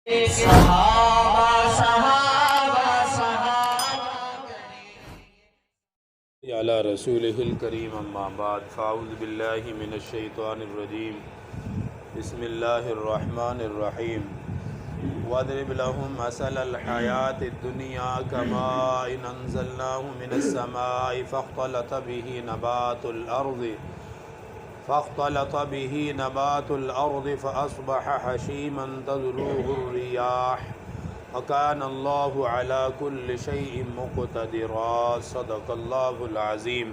صحابہ صحابہ صحابہ علی رسولہ الکریم اما بعد فاعوذ باللہ من الشیطان الرجیم بسم اللہ الرحمن الرحیم واضرب لهم مثل الحیاة الدنیا کماء انزلناه من السماء فاختلط به نبات الأرض فأصبح حشيما تذروه الرياح وكان الله على كل شيء مقتدرا صدق الله العظیم۔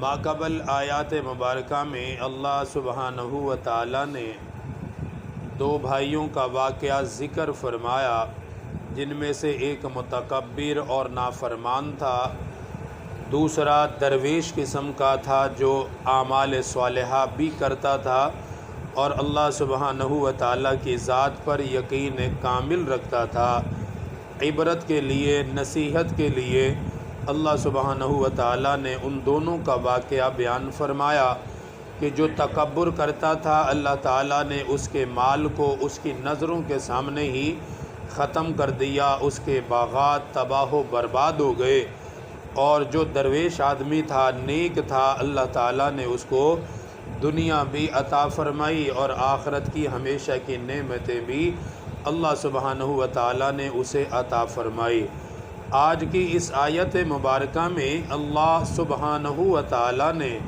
ماقبل آیات مبارکہ میں اللہ سبحانہ و تعالی نے دو بھائیوں کا واقعہ ذکر فرمایا، جن میں سے ایک متکبر اور نافرمان تھا، دوسرا درویش قسم کا تھا جو اعمال صالحہ بھی کرتا تھا اور اللہ سبحانہ و تعالیٰ کی ذات پر یقین کامل رکھتا تھا۔ عبرت کے لیے، نصیحت کے لیے اللہ سبحانہ و تعالیٰ نے ان دونوں کا واقعہ بیان فرمایا کہ جو تکبر کرتا تھا، اللہ تعالیٰ نے اس کے مال کو اس کی نظروں کے سامنے ہی ختم کر دیا، اس کے باغات تباہ و برباد ہو گئے، اور جو درویش آدمی تھا، نیک تھا، اللہ تعالیٰ نے اس کو دنیا بھی عطا فرمائی اور آخرت کی ہمیشہ کی نعمتیں بھی اللہ سبحانہ و تعالیٰ نے اسے عطا فرمائی۔ آج کی اس آیت مبارکہ میں اللہ سبحانہ و تعالیٰ نے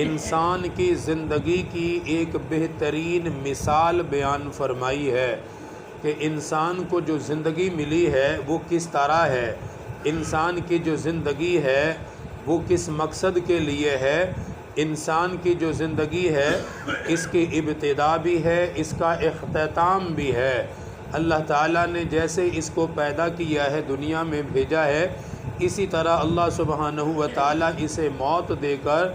انسان کی زندگی کی ایک بہترین مثال بیان فرمائی ہے کہ انسان کو جو زندگی ملی ہے وہ کس طرح ہے، انسان کی جو زندگی ہے وہ کس مقصد کے لیے ہے، انسان کی جو زندگی ہے اس کی ابتدا بھی ہے، اس کا اختتام بھی ہے۔ اللہ تعالیٰ نے جیسے اس کو پیدا کیا ہے، دنیا میں بھیجا ہے، اسی طرح اللہ سبحانہ و تعالیٰ اسے موت دے کر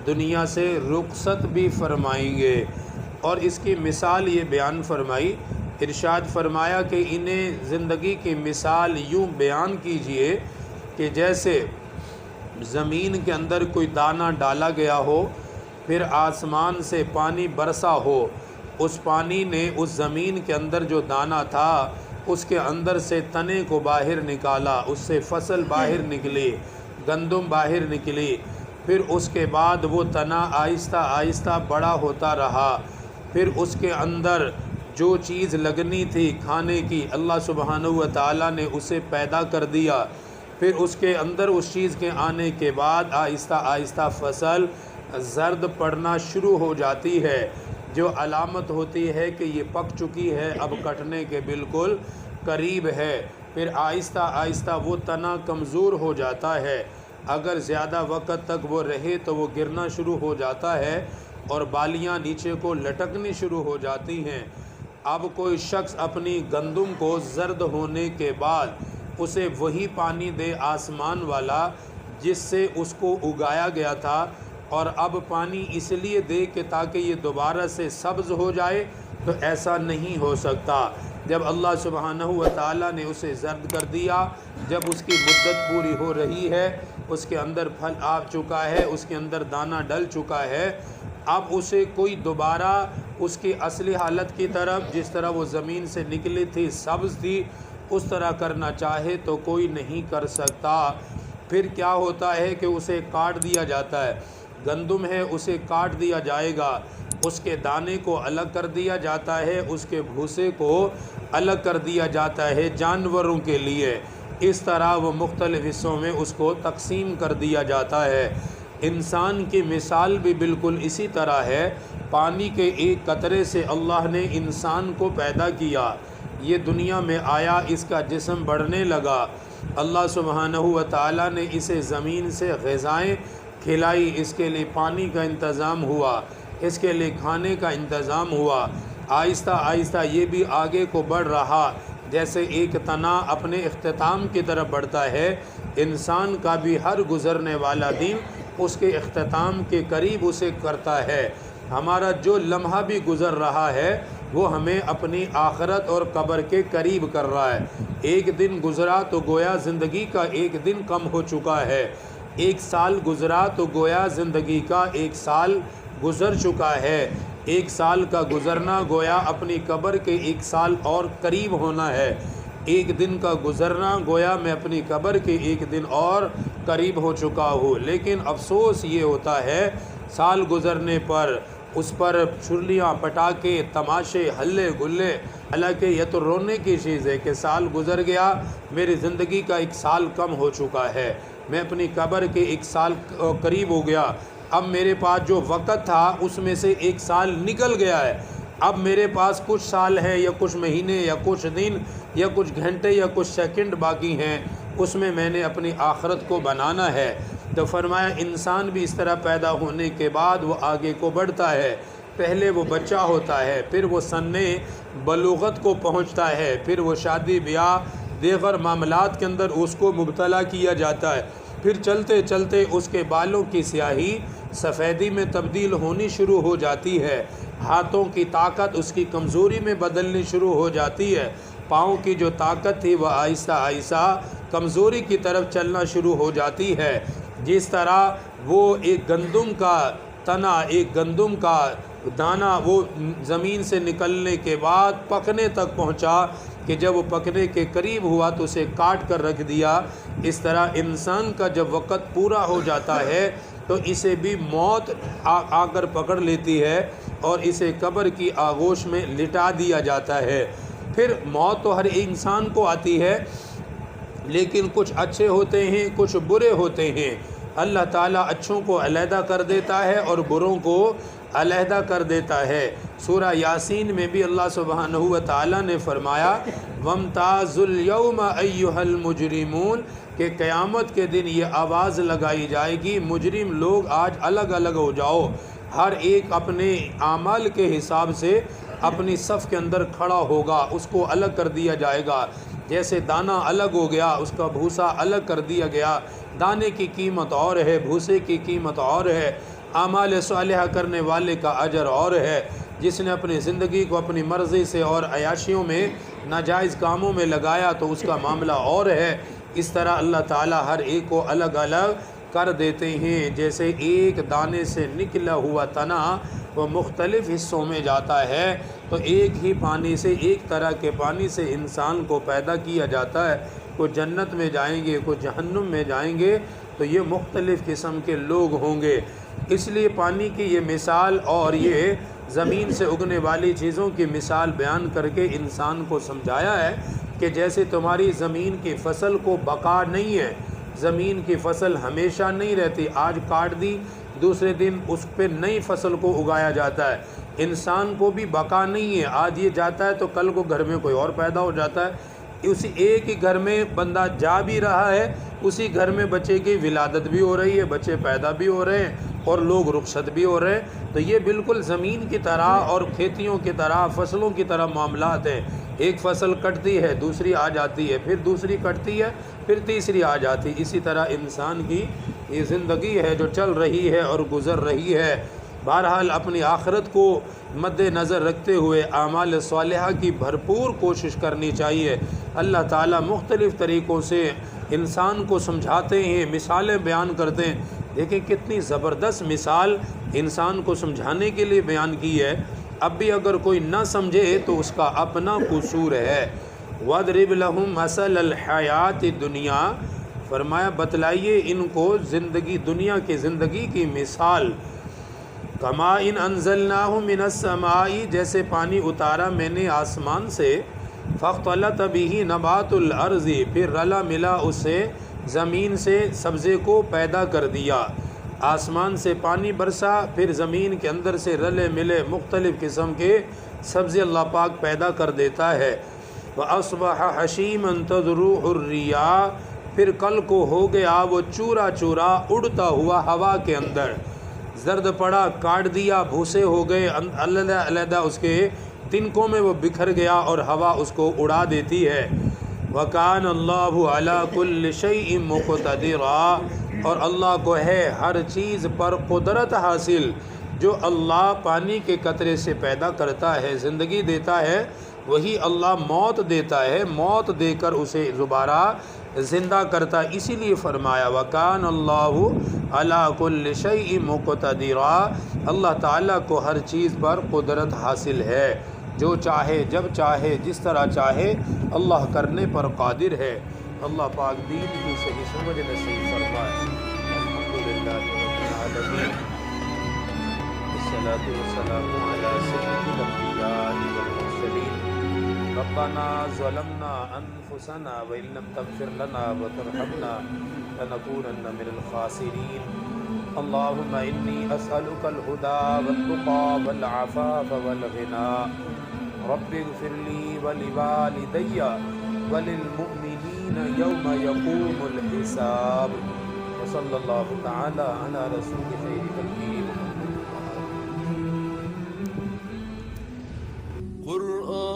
دنیا سے رخصت بھی فرمائیں گے، اور اس کی مثال یہ بیان فرمائی، ارشاد فرمایا کہ انہیں زندگی کی مثال یوں بیان کیجئے کہ جیسے زمین کے اندر کوئی دانہ ڈالا گیا ہو، پھر آسمان سے پانی برسا ہو، اس پانی نے اس زمین کے اندر جو دانہ تھا اس کے اندر سے تنے کو باہر نکالا، اس سے فصل باہر نکلی، گندم باہر نکلی، پھر اس کے بعد وہ تنا آہستہ آہستہ بڑا ہوتا رہا، پھر اس کے اندر جو چیز لگنی تھی کھانے کی، اللہ سبحانہ و تعالیٰ نے اسے پیدا کر دیا، پھر اس کے اندر اس چیز کے آنے کے بعد آہستہ آہستہ فصل زرد پڑنا شروع ہو جاتی ہے، جو علامت ہوتی ہے کہ یہ پک چکی ہے، اب کٹنے کے بالکل قریب ہے۔ پھر آہستہ آہستہ وہ تنا کمزور ہو جاتا ہے، اگر زیادہ وقت تک وہ رہے تو وہ گرنا شروع ہو جاتا ہے اور بالیاں نیچے کو لٹکنی شروع ہو جاتی ہیں۔ اب کوئی شخص اپنی گندم کو زرد ہونے کے بعد اسے وہی پانی دے آسمان والا جس سے اس کو اگایا گیا تھا، اور اب پانی اس لیے دے کہ تاکہ یہ دوبارہ سے سبز ہو جائے، تو ایسا نہیں ہو سکتا۔ جب اللہ سبحانہ و تعالیٰ نے اسے زرد کر دیا، جب اس کی مدت پوری ہو رہی ہے، اس کے اندر پھل آ چکا ہے، اس کے اندر دانہ ڈل چکا ہے، اب اسے کوئی دوبارہ اس کی اصلی حالت کی طرف، جس طرح وہ زمین سے نکلی تھی، سبز تھی، اس طرح کرنا چاہے تو کوئی نہیں کر سکتا۔ پھر کیا ہوتا ہے کہ اسے کاٹ دیا جاتا ہے، گندم ہے اسے کاٹ دیا جائے گا، اس کے دانے کو الگ کر دیا جاتا ہے، اس کے بھوسے کو الگ کر دیا جاتا ہے جانوروں کے لیے، اس طرح وہ مختلف حصوں میں اس کو تقسیم کر دیا جاتا ہے۔ انسان کی مثال بھی بالکل اسی طرح ہے، پانی کے ایک قطرے سے اللہ نے انسان کو پیدا کیا، یہ دنیا میں آیا، اس کا جسم بڑھنے لگا، اللہ سبحانہ و تعالیٰ نے اسے زمین سے غذائیں کھلائی، اس کے لیے پانی کا انتظام ہوا، اس کے لیے کھانے کا انتظام ہوا، آہستہ آہستہ یہ بھی آگے کو بڑھ رہا، جیسے ایک تنا اپنے اختتام کی طرف بڑھتا ہے، انسان کا بھی ہر گزرنے والا دن اس کے اختتام کے قریب اسے کرتا ہے۔ ہمارا جو لمحہ بھی گزر رہا ہے وہ ہمیں اپنی آخرت اور قبر کے قریب کر رہا ہے۔ ایک دن گزرا تو گویا زندگی کا ایک دن کم ہو چکا ہے، ایک سال گزرا تو گویا زندگی کا ایک سال گزر چکا ہے، ایک سال کا گزرنا گویا اپنی قبر کے ایک سال اور قریب ہونا ہے، ایک دن کا گزرنا گویا میں اپنی قبر کے ایک دن اور قریب ہو چکا ہوں۔ لیکن افسوس یہ ہوتا ہے سال گزرنے پر اس پر چھریاں، پٹاخے، تماشے، ہلے گلے، حالانکہ یہ تو رونے کی چیز ہے کہ سال گزر گیا، میری زندگی کا ایک سال کم ہو چکا ہے، میں اپنی قبر کے ایک سال قریب ہو گیا، اب میرے پاس جو وقت تھا اس میں سے ایک سال نکل گیا ہے، اب میرے پاس کچھ سال ہیں یا کچھ مہینے یا کچھ دن یا کچھ گھنٹے یا کچھ سیکنڈ باقی ہیں، اس میں نے اپنی آخرت کو بنانا ہے۔ تو فرمایا انسان بھی اس طرح پیدا ہونے کے بعد وہ آگے کو بڑھتا ہے، پہلے وہ بچہ ہوتا ہے، پھر وہ سن بلوغت کو پہنچتا ہے، پھر وہ شادی بیاہ دیگر معاملات کے اندر اس کو مبتلا کیا جاتا ہے، پھر چلتے چلتے اس کے بالوں کی سیاہی سفیدی میں تبدیل ہونی شروع ہو جاتی ہے، ہاتھوں کی طاقت اس کی کمزوری میں بدلنی شروع ہو جاتی ہے، پاؤں کی جو طاقت تھی وہ آہستہ آہستہ کمزوری کی طرف چلنا شروع ہو جاتی ہے۔ جس طرح وہ ایک گندم کا تنا، ایک گندم کا دانہ وہ زمین سے نکلنے کے بعد پکنے تک پہنچا کہ جب وہ پکنے کے قریب ہوا تو اسے کاٹ کر رکھ دیا، اس طرح انسان کا جب وقت پورا ہو جاتا ہے تو اسے بھی موت آ کر پکڑ لیتی ہے اور اسے قبر کی آغوش میں لٹا دیا جاتا ہے۔ پھر موت تو ہر انسان کو آتی ہے، لیکن کچھ اچھے ہوتے ہیں، کچھ برے ہوتے ہیں، اللہ تعالیٰ اچھوں کو علیحدہ کر دیتا ہے اور بروں کو علیحدہ کر دیتا ہے۔ سورہ یاسین میں بھی اللہ سبحانہ و تعالیٰ نے فرمایا وَامْتَازُوا الْيَوْمَ أَيُّهَا الْمُجْرِمُونَ کہ قیامت کے دن یہ آواز لگائی جائے گی مجرم لوگ آج الگ الگ ہو جاؤ، ہر ایک اپنے اعمال کے حساب سے اپنی صف کے اندر کھڑا ہوگا، اس کو الگ کر دیا جائے گا، جیسے دانہ الگ ہو گیا اس کا بھوسا الگ کر دیا گیا، دانے کی قیمت اور ہے، بھوسے کی قیمت اور ہے، اعمال صالحہ کرنے والے کا اجر اور ہے، جس نے اپنی زندگی کو اپنی مرضی سے اور عیاشیوں میں ناجائز کاموں میں لگایا تو اس کا معاملہ اور ہے۔ اس طرح اللہ تعالیٰ ہر ایک کو الگ الگ کر دیتے ہیں، جیسے ایک دانے سے نکلا ہوا تنا وہ مختلف حصوں میں جاتا ہے تو ایک ہی پانی سے، ایک طرح کے پانی سے انسان کو پیدا کیا جاتا ہے، کوئی جنت میں جائیں گے، کوئی جہنم میں جائیں گے، تو یہ مختلف قسم کے لوگ ہوں گے۔ اس لیے پانی کی یہ مثال اور یہ زمین سے اگنے والی چیزوں کی مثال بیان کر کے انسان کو سمجھایا ہے کہ جیسے تمہاری زمین کی فصل کو بقا نہیں ہے، زمین کی فصل ہمیشہ نہیں رہتی، آج کاٹ دی دوسرے دن اس پہ نئی فصل کو اگایا جاتا ہے، انسان کو بھی بقا نہیں ہے، آج یہ جاتا ہے تو کل کو گھر میں کوئی اور پیدا ہو جاتا ہے، اسی ایک ہی گھر میں بندہ جا بھی رہا ہے، اسی گھر میں بچے کی ولادت بھی ہو رہی ہے، بچے پیدا بھی ہو رہے ہیں اور لوگ رخصت بھی ہو رہے ہیں۔ تو یہ بالکل زمین کی طرح اور کھیتیوں کی طرح، فصلوں کی طرح معاملات ہیں، ایک فصل کٹتی ہے دوسری آ جاتی ہے، پھر دوسری کٹتی ہے پھر تیسری آ جاتی ہے، اسی طرح انسان کی یہ زندگی ہے جو چل رہی ہے اور گزر رہی ہے۔ بہرحال اپنی آخرت کو مد نظر رکھتے ہوئے اعمال صالحہ کی بھرپور کوشش کرنی چاہیے۔ اللہ تعالیٰ مختلف طریقوں سے انسان کو سمجھاتے ہیں، مثالیں بیان کرتے ہیں، دیکھیں کتنی زبردست مثال انسان کو سمجھانے کے لیے بیان کی ہے، اب بھی اگر کوئی نہ سمجھے تو اس کا اپنا قصور ہے۔ وَاضْرِبْ لَهُمْ مَثَلَ الْحَيَاةِ الدُّنْيَا فرمایا بتلائیے ان کو زندگی دنیا کی زندگی کی مثال، کَمَاءٍ أَنزَلْنَاهُ مِنَ السَّمَاءِ جیسے پانی اتارا میں نے آسمان سے، فَاخْتَلَطَ بِهِ نَبَاتُ الْأَرْضِ پھر رلا ملا اس سے زمین سے سبزے کو پیدا کر دیا، آسمان سے پانی برسا پھر زمین کے اندر سے رلے ملے مختلف قسم کے سبزے اللہ پاک پیدا کر دیتا ہے۔ وَأَصْبَحَ حَشِيمًا تَذْرُوهُ الرِّيَاحُ پھر کل کو ہو گیا وہ چورا چورا اڑتا ہوا ہوا کے اندر، زرد پڑا کاٹ دیا، بھوسے ہو گئے علیحدہ علیحدہ اس کے تنکوں میں وہ بکھر گیا اور ہوا اس کو اڑا دیتی ہے۔ وَكَانَ اللَّهُ عَلَى كُلِّ شَيْءٍ مُقْتَدِرًا اور اللہ کو ہے ہر چیز پر قدرت حاصل، جو اللہ پانی کے قطرے سے پیدا کرتا ہے، زندگی دیتا ہے، وہی اللہ موت دیتا ہے، موت دے کر اسے دوبارہ زندہ کرتا، اسی لیے فرمایا وَكَانَ اللَّهُ عَلَى كُلِّ شَيْءٍ مُقْتَدِرًا، اللہ تعالیٰ کو ہر چیز پر قدرت حاصل ہے، جو چاہے جب چاہے جس طرح چاہے اللہ کرنے پر قادر ہے۔ اللہ پاک دین کی صحیح سمجھ نصیب فرمائے۔ الحمدللہ رب العالمین، والصلاة والسلام علی سید الانبیاء والمرسلین۔ ربنا ظلمنا انفسنا وان لم تغفر لنا وترحمنا لنكونن من الخاسرین۔ اللهم انی اسألک الہدی والتقی والعفاف والغنی، رب اغفر لی ولوالدی وللمؤمنین یوم یقوم الحساب۔ وصلی اللہ تعالی علی رسول خیر خلقہ محمد۔ قرآن